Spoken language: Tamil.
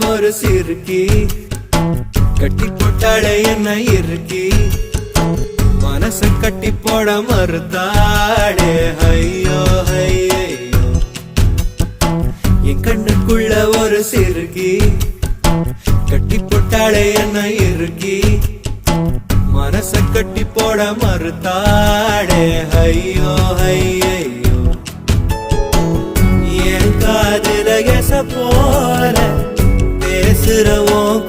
ஒரு சிறுக்கி கட்டி போட்டாளே என்ன இருக்கி மனச கட்டி போட மறுத்தாளே ஐயோ ஐயோ என் கண்ணுக்குள்ள ஒரு சிறுக்கி கட்டி போட்டாளே என்ன இருக்கி மனச கட்டி போட மறுத்தாளே ஐயோ ஐயோ என் காதுல எச போல பேசுறவோம்